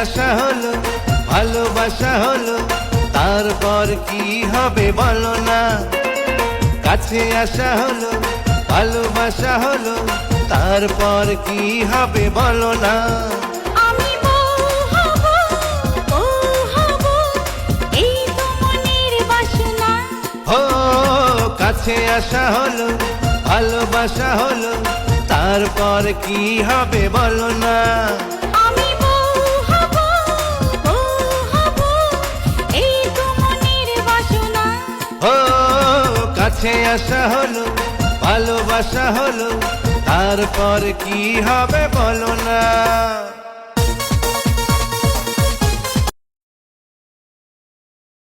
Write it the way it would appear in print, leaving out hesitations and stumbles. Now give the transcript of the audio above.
আসা হলো, ভালোবাসা হলো, তারপর কি হবে বলো না। কাছে আসা হলো, ভালোবাসা হলো, তারপর কি হবে বলো না। আমি বউ হব, বউ হব, এই তো মনের বাসনা। ও কাছে আসা হলো, ভালোবাসা হলো, তারপর কি হবে বলো না। আমি বউ হব, বউ হব, এই তো মনের বাসনা। ও কাছে আসা হলো, ভালোবাসা হলো, তারপর কি হবে বলো না।